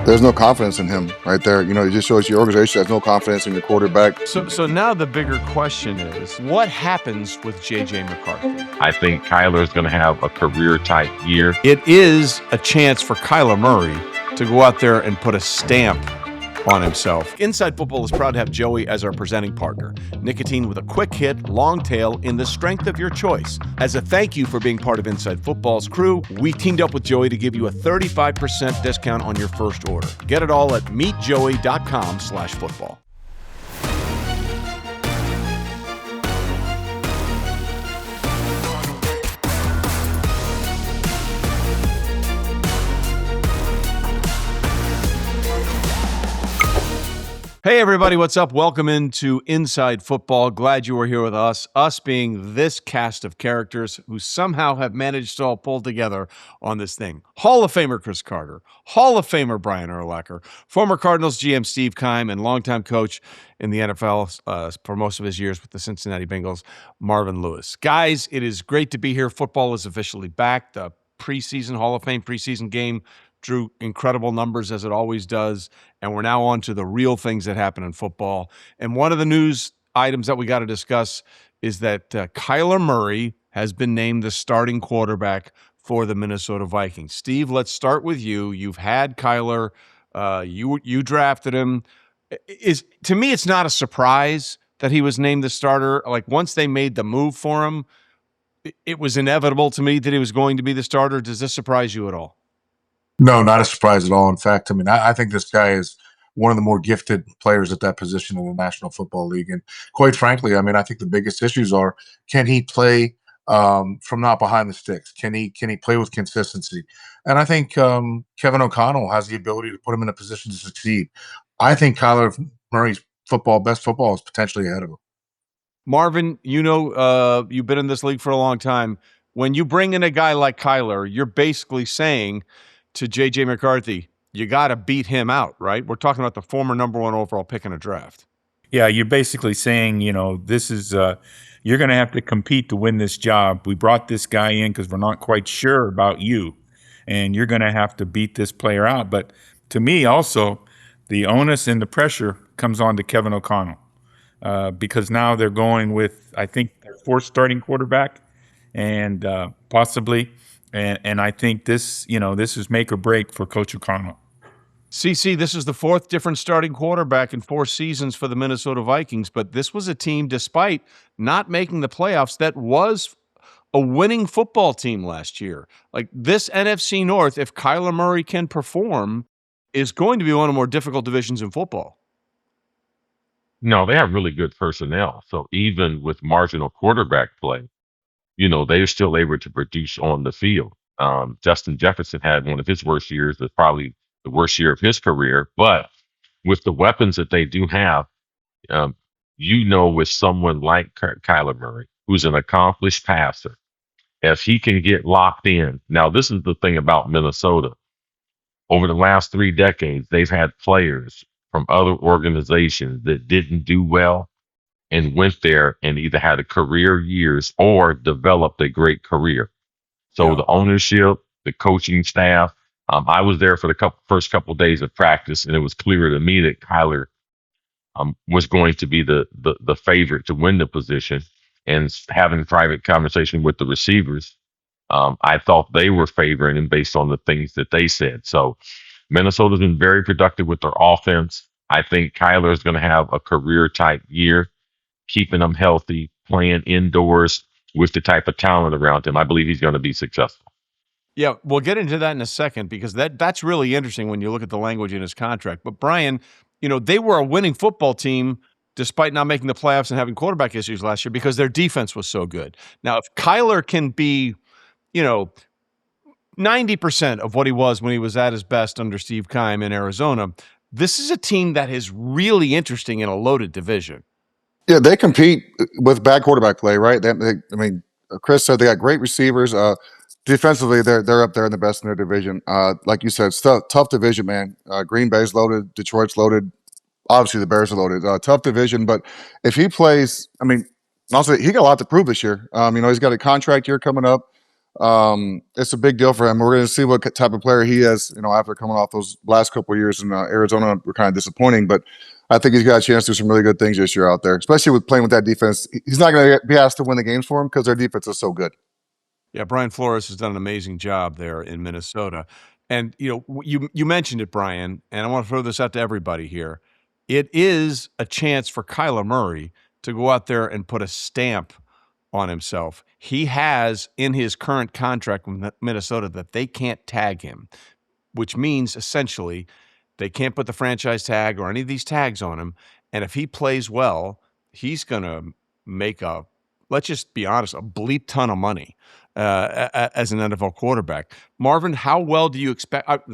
There's no confidence in him right there. It just shows your organization has no confidence in your quarterback. So now the bigger question is, what happens with J.J. McCarthy? I think Kyler is going to have a career-type year. It is a chance for Kyler Murray to go out there and put a stamp on himself. Inside Football is proud to have Joey as our presenting partner. Nicotine with a quick hit, long tail in the strength of your choice. As a thank you for being part of Inside Football's crew, we teamed up with Joey to give you a 35% discount on your first order. Get it all at meetjoey.com/football. Hey everybody, what's up? Welcome into Inside Football. Glad you were here with us. Us being this cast of characters who somehow have managed to all pull together on this thing. Hall of Famer Cris Carter, Hall of Famer Brian Urlacher, former Cardinals GM Steve Keim, and longtime coach in the NFL for most of his years with the Cincinnati Bengals, Marvin Lewis. Guys, it is great to be here. Football is officially back. The preseason Hall of Fame preseason game drew incredible numbers as it always does, and we're now on to the real things that happen in football. And one of the news items that we got to discuss is that Kyler Murray has been named the starting quarterback for the Minnesota Vikings. Steve, let's start with you. You've had Kyler. You drafted him. To me, it's not a surprise that he was named the starter. Like, once they made the move for him, it was inevitable to me that he was going to be the starter. Does this surprise you at all? No, not a surprise at all. In fact, I think this guy is one of the more gifted players at that position in the National Football League. And quite frankly, I think the biggest issues are, can he play from not behind the sticks? Can he play with consistency? And I think Kevin O'Connell has the ability to put him in a position to succeed. I think Kyler Murray's best football is potentially ahead of him. Marvin, you've been in this league for a long time. When you bring in a guy like Kyler, you're basically saying to J.J. McCarthy, you got to beat him out, right? We're talking about the former number one overall pick in a draft. Yeah, you're basically saying, this is you're going to have to compete to win this job. We brought this guy in because we're not quite sure about you, and you're going to have to beat this player out. But to me, also, the onus and the pressure comes on to Kevin O'Connell because now they're going with, I think, their fourth starting quarterback, and possibly. And I think this is make or break for Coach O'Connell. CC, this is the fourth different starting quarterback in 4 seasons for the Minnesota Vikings, but this was a team, despite not making the playoffs, that was a winning football team last year. Like, this NFC North, if Kyler Murray can perform, is going to be one of the more difficult divisions in football. No, they have really good personnel. So even with marginal quarterback play, they're still able to produce on the field. Justin Jefferson had one of his worst years. It's probably the worst year of his career. But with the weapons that they do have, with someone like Kyler Murray, who's an accomplished passer, if he can get locked in. Now, this is the thing about Minnesota. Over the last 3 decades, they've had players from other organizations that didn't do well and went there and either had a career years or developed a great career. So The ownership, the coaching staff, I was there for the first couple of days of practice, and it was clear to me that Kyler was going to be the favorite to win the position. And having private conversation with the receivers, I thought they were favoring him based on the things that they said. So Minnesota's been very productive with their offense. I think Kyler is going to have a career-type year, keeping them healthy, playing indoors with the type of talent around him. I believe he's going to be successful. Yeah, we'll get into that in a second because that's really interesting when you look at the language in his contract. But Brian, they were a winning football team despite not making the playoffs and having quarterback issues last year because their defense was so good. Now, if Kyler can be, 90% of what he was when he was at his best under Steve Keim in Arizona, this is a team that is really interesting in a loaded division. Yeah, they compete with bad quarterback play, right? Chris said they got great receivers. Defensively, they're up there in the best in their division. Like you said, it's tough division, man. Green Bay's loaded, Detroit's loaded. Obviously, the Bears are loaded. Tough division, but if he plays, also he got a lot to prove this year. He's got a contract year coming up. It's a big deal for him. We're going to see what type of player he is, after coming off those last couple of years in Arizona were kind of disappointing, but I think he's got a chance to do some really good things this year out there, especially with playing with that defense. He's not going to be asked to win the games for him because their defense is so good. Yeah, Brian Flores has done an amazing job there in Minnesota. And you mentioned it, Brian, and I want to throw this out to everybody here. It is a chance for Kyler Murray to go out there and put a stamp on himself. He has in his current contract with Minnesota that they can't tag him, which means essentially they can't put the franchise tag or any of these tags on him. And if he plays well, he's going to make let's just be honest, a bleep ton of money as an NFL quarterback. Marvin, how well do you expect? Let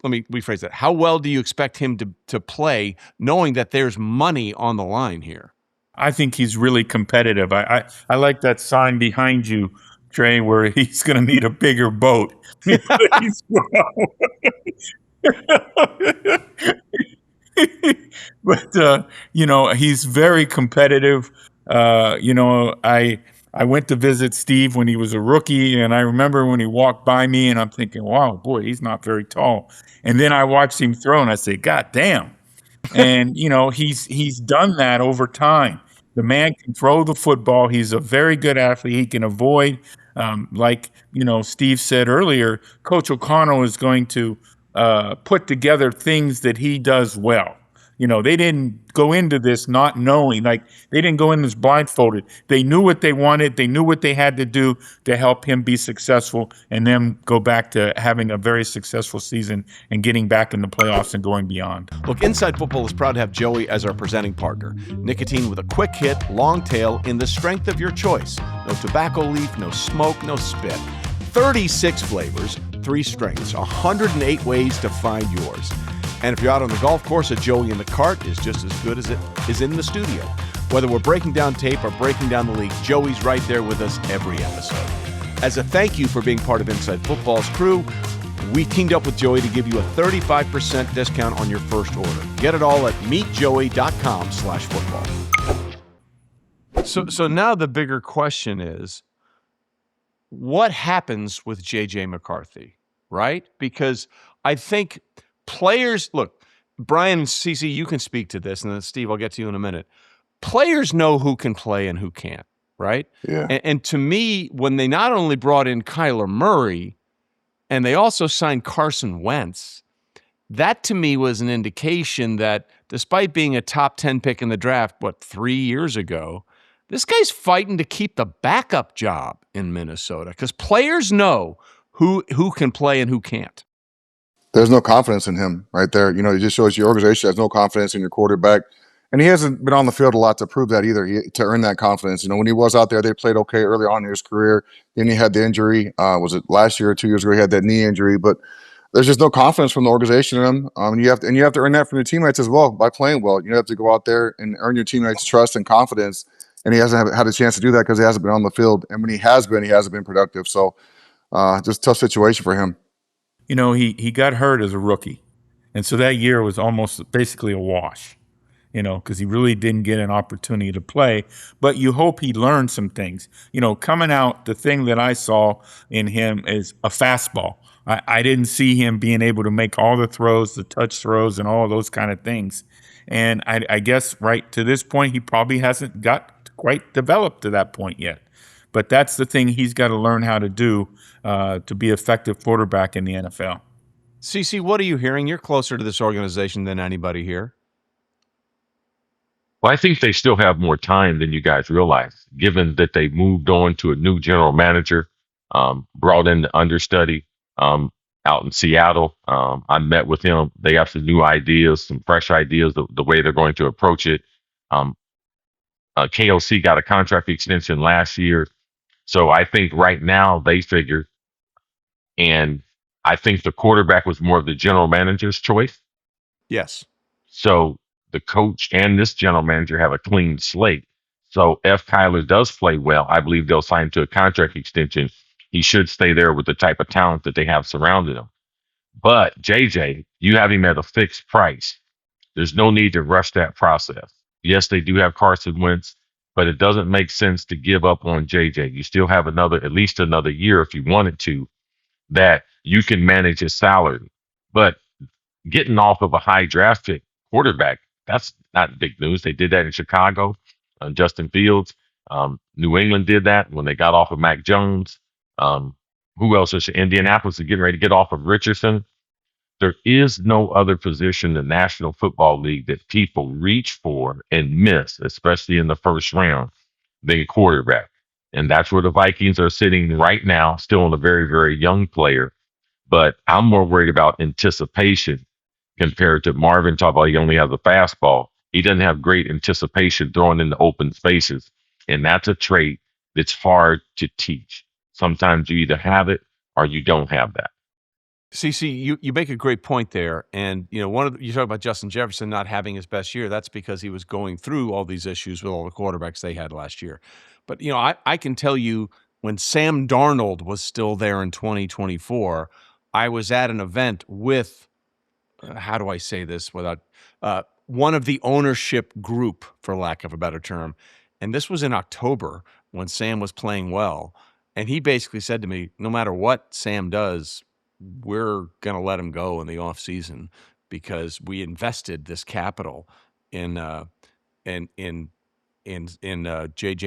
me rephrase that. How well do you expect him to play, knowing that there's money on the line here? I think he's really competitive. I like that sign behind you, Trey, where he's going to need a bigger boat. But he's very competitive. I went to visit Steve when he was a rookie, and I remember when he walked by me, and I'm thinking, wow, boy, he's not very tall. And then I watched him throw, and I said, God damn. And he's done that over time. The man can throw the football. He's a very good athlete. He can avoid, like Steve said earlier. Coach O'Connell is going to put together things that he does well. They didn't go into this not knowing, like they didn't go in this blindfolded. They knew what they wanted. They knew what they had to do to help him be successful and then go back to having a very successful season and getting back in the playoffs and going beyond. Look, Inside Football is proud to have Joey as our presenting partner. Nicotine with a quick hit, long tail in the strength of your choice. No tobacco leaf, no smoke, no spit. 36 flavors, 3 strengths, 108 ways to find yours. And if you're out on the golf course, a Joey in the cart is just as good as it is in the studio. Whether we're breaking down tape or breaking down the league, Joey's right there with us every episode. As a thank you for being part of Inside Football's crew, we teamed up with Joey to give you a 35% discount on your first order. Get it all at meetjoey.com/football. So now the bigger question is, what happens with J.J. McCarthy, right? Because I think players, look, Brian and CC, you can speak to this, and then Steve, I'll get to you in a minute. Players know who can play and who can't, right? Yeah. And to me, when they not only brought in Kyler Murray, and they also signed Carson Wentz, that to me was an indication that despite being a top 10 pick in the draft, 3 years ago, this guy's fighting to keep the backup job in Minnesota because players know who can play and who can't. There's no confidence in him right there. It just shows your organization has no confidence in your quarterback. And he hasn't been on the field a lot to prove that either, to earn that confidence. When he was out there, they played okay early on in his career. Then he had the injury. Was it last year or 2 years ago? He had that knee injury. But there's just no confidence from the organization in him. You have to earn that from your teammates as well by playing well. You have to go out there and earn your teammates' trust and confidence. And he hasn't had a chance to do that because he hasn't been on the field. And when he hasn't been productive. So just tough situation for him. He got hurt as a rookie. And so that year was almost basically a wash, because he really didn't get an opportunity to play. But you hope he learned some things. Coming out, the thing that I saw in him is a fastball. I didn't see him being able to make all the throws, the touch throws, and all of those kind of things. And I guess right to this point, he probably hasn't got quite developed to that point yet. But that's the thing he's got to learn how to do to be an effective quarterback in the NFL. CC, what are you hearing? You're closer to this organization than anybody here. Well, I think they still have more time than you guys realize, given that they moved on to a new general manager, brought in the understudy out in Seattle. I met with him. They have some new ideas, some fresh ideas, the way they're going to approach it. KOC got a contract extension last year. So I think right now they figure, and I think the quarterback was more of the general manager's choice. Yes. So the coach and this general manager have a clean slate. So if Kyler does play well, I believe they'll sign him to a contract extension. He should stay there with the type of talent that they have surrounded him. But JJ, you have him at a fixed price. There's no need to rush that process. Yes, they do have Carson Wentz. but it doesn't make sense to give up on JJ. You still have at least another year if you wanted to, that you can manage his salary. But getting off of a high draft pick quarterback, that's not big news. They did that in Chicago, Justin Fields. New England did that when they got off of Mac Jones. Who else is Indianapolis is getting ready to get off of Richardson. There is no other position in the National Football League that people reach for and miss, especially in the first round, than quarterback. And that's where the Vikings are sitting right now, still on a very, very young player. But I'm more worried about anticipation compared to Marvin. Talk about he only has a fastball. He doesn't have great anticipation throwing in the open spaces. And that's a trait that's hard to teach. Sometimes you either have it or you don't have that. CC, you make a great point there, and you talk about Justin Jefferson not having his best year. That's because he was going through all these issues with all the quarterbacks they had last year. But I can tell you when Sam Darnold was still there in 2024, I was at an event with how do I say this without one of the ownership group, for lack of a better term, and this was in October when Sam was playing well, and he basically said to me, no matter what Sam does, we're going to let him go in the off season because we invested this capital in JJ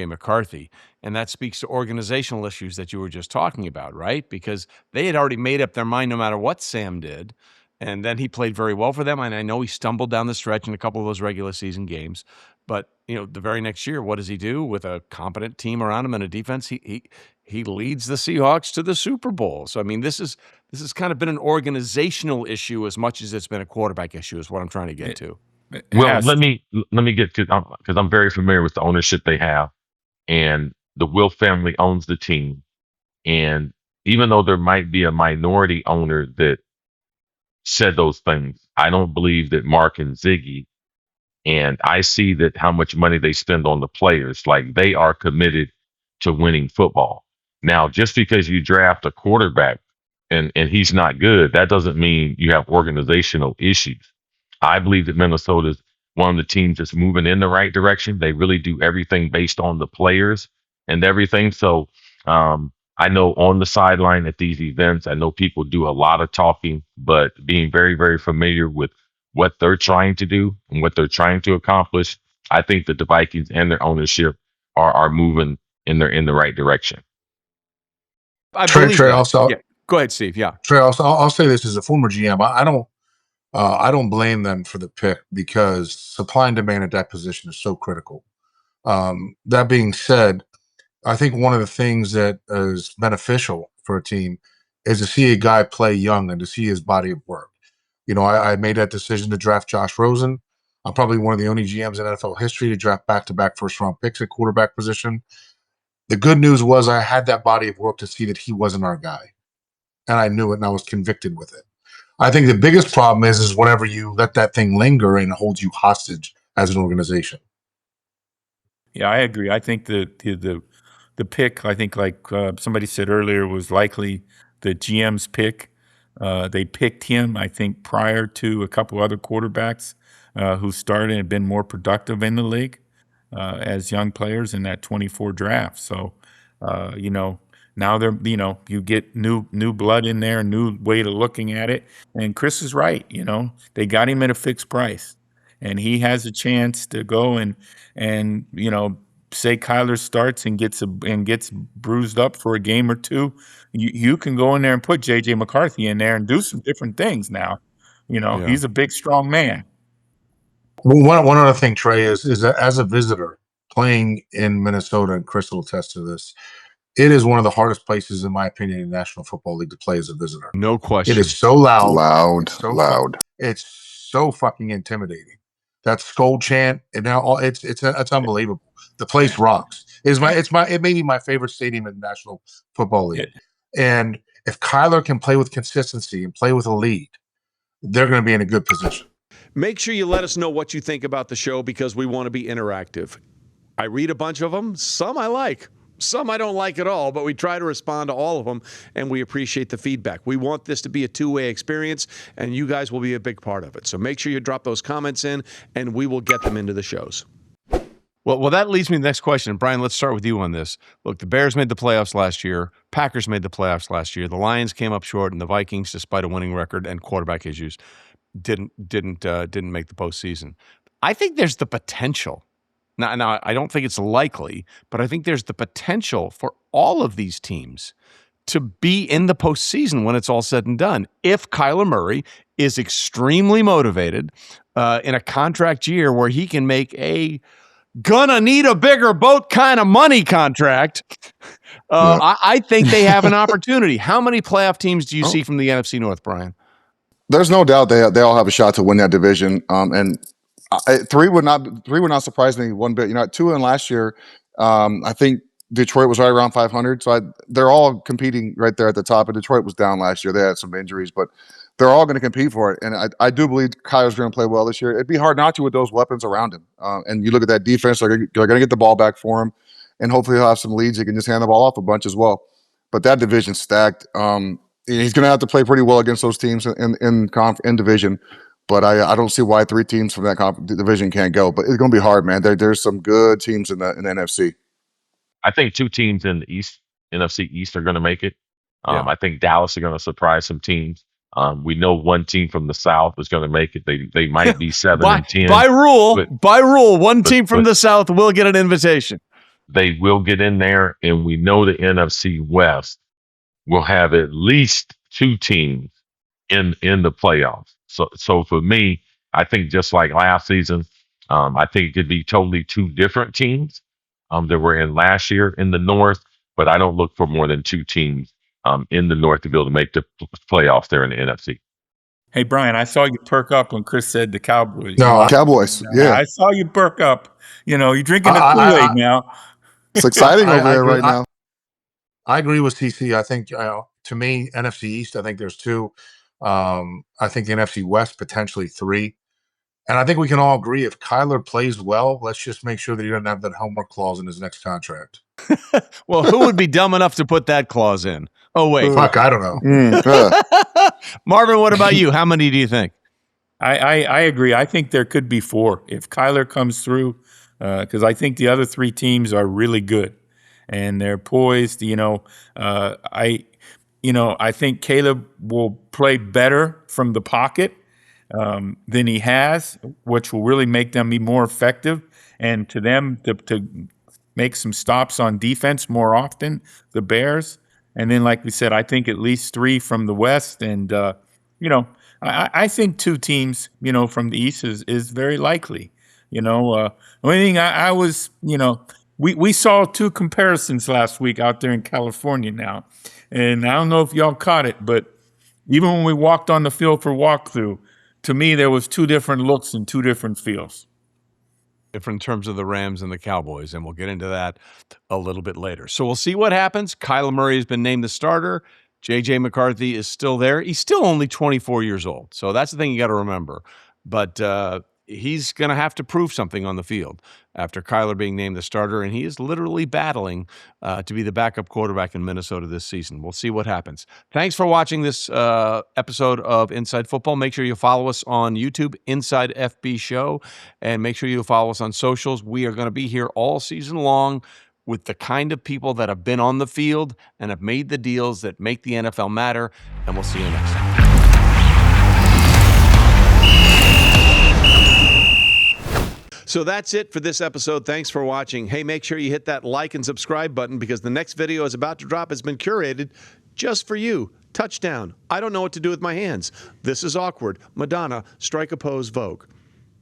McCarthy. And that speaks to organizational issues that you were just talking about, right? Because they had already made up their mind no matter what Sam did. And then he played very well for them. And I know he stumbled down the stretch in a couple of those regular season games. But, the very next year, what does he do with a competent team around him and a defense? He leads the Seahawks to the Super Bowl. So, I mean, this has kind of been an organizational issue as much as it's been a quarterback issue is what I'm trying to get to. Well, let me get to, because I'm very familiar with the ownership they have, and the Wilf family owns the team. And even though there might be a minority owner that said those things, I don't believe that Mark and Ziggy, and I see that how much money they spend on the players, like they are committed to winning football. Now, just because you draft a quarterback and he's not good, that doesn't mean you have organizational issues. I believe that Minnesota's one of the teams that's moving in the right direction. They really do everything based on the players and everything. So I know on the sideline at these events, I know people do a lot of talking, but being very, very familiar with what they're trying to do and what they're trying to accomplish, I think that the Vikings and their ownership are moving in the right direction. I Trey, believe Trey, that. also, Yeah. Go ahead, Steve. Yeah. Trey, also, I'll say this as a former GM. I don't blame them for the pick because supply and demand at that position is so critical. That being said, I think one of the things that is beneficial for a team is to see a guy play young and to see his body of work. I made that decision to draft Josh Rosen. I'm probably one of the only GMs in NFL history to draft back-to-back first-round picks at quarterback position. The good news was I had that body of work to see that he wasn't our guy. And I knew it and I was convicted with it. I think the biggest problem is whenever you let that thing linger and it holds you hostage as an organization. Yeah, I agree. I think the pick, I think like somebody said earlier, was likely the GM's pick. They picked him, I think, prior to a couple other quarterbacks who started and been more productive in the league as young players in that 24 draft. So, now they're, you get new blood in there, new way to looking at it. And Chris is right. They got him at a fixed price, and he has a chance to go and say Kyler starts and gets bruised up for a game or two. You can go in there and put JJ McCarthy in there and do some different things. Now, Yeah. he's a big, strong man. Well, one other thing, Trey, is that as a visitor playing in Minnesota, and Chris will attest to this, it is one of the hardest places, in my opinion, in the National Football League to play as a visitor. No question. It is so loud. Loud. It's so fucking intimidating. That skull chant, and now it's unbelievable. The place rocks. It may be my favorite stadium in the National Football League. And if Kyler can play with consistency and play with a lead, they're going to be in a good position. Make sure you let us know what you think about the show because we want to be interactive. I read a bunch of them. Some I like. Some I don't like at all, but we try to respond to all of them, and we appreciate the feedback. We want this to be a two-way experience, and you guys will be a big part of it. So make sure you drop those comments in, and we will get them into the shows. Well, that leads me to the next question. Brian, let's start with you on this. Look, the Bears made the playoffs last year. Packers made the playoffs last year. The Lions came up short, and the Vikings, despite a winning record and quarterback issues, didn't make the postseason. I think there's the potential. Now, I don't think it's likely, but I think there's the potential for all of these teams to be in the postseason when it's all said and done. If Kyler Murray is extremely motivated in a contract year where he can make a gonna need a bigger boat kind of money contract, I think they have an opportunity. How many playoff teams do you see from the NFC North, Brian? There's no doubt they all have a shot to win that division. And three would not surprise me one bit. 2 in last year. I think Detroit was right around 500. So they're all competing right there at the top. And Detroit was down last year. They had some injuries, but they're all going to compete for it. And I do believe Kyler's going to play well this year. It'd be hard not to with those weapons around him. And you look at that defense, they're going to get the ball back for him. And hopefully he'll have some leads. He can just hand the ball off a bunch as well. But that division's stacked. He's going to have to play pretty well against those teams in division. But I don't see why 3 teams from that division can't go. But it's going to be hard, man. There's some good teams in the NFC. I think 2 teams in the East, NFC East, are going to make it. Yeah. I think Dallas are going to surprise some teams. We know 1 team from the South is going to make it. They might be 7 and 10. By rule, one team from the South will get an invitation. They will get in there, and we know the NFC West will have at least 2 teams in the playoffs. So for me, I think just like last season, I think it could be totally 2 different teams that were in last year in the North, but I don't look for more than 2 teams in the North to be able to make the playoffs there in the NFC. Hey, Brian, I saw you perk up when Chris said the Cowboys. No, Cowboys. Yeah, I saw you perk up. You're drinking the Kool-Aid now. It's exciting over there right now. I agree with CC. I think to me, NFC East, I think there's 2. I think the NFC West, potentially 3. And I think we can all agree if Kyler plays well, let's just make sure that he doesn't have that homework clause in his next contract. Well, who would be dumb enough to put that clause in? Oh, wait. Fuck, I don't know. Marvin, what about you? How many do you think? I agree. I think there could be 4 if Kyler comes through, because I think the other 3 teams are really good and they're poised. I think Caleb will play better from the pocket than he has, which will really make them be more effective, and to them to make some stops on defense more often, the Bears. And then, like we said, I think at least 3 from the West. And, I think 2 teams, from the East is very likely. The only thing I was, we saw 2 comparisons last week out there in California now. And I don't know if y'all caught it, but even when we walked on the field for walkthrough, to me, there was 2 different looks and 2 different feels. Different in terms of the Rams and the Cowboys, and we'll get into that a little bit later. So we'll see what happens. Kyler Murray has been named the starter. J.J. McCarthy is still there. He's still only 24 years old, so that's the thing you got to remember. But he's going to have to prove something on the field after Kyler being named the starter, and he is literally battling to be the backup quarterback in Minnesota this season. We'll see what happens. Thanks for watching this episode of Inside Football. Make sure you follow us on YouTube, Inside FB Show, and make sure you follow us on socials. We are going to be here all season long with the kind of people that have been on the field and have made the deals that make the NFL matter, and we'll see you next time. So that's it for this episode. Thanks for watching. Hey, make sure you hit that like and subscribe button because the next video is about to drop. Has been curated just for you. Touchdown. I don't know what to do with my hands. This is awkward. Madonna, strike a pose, Vogue.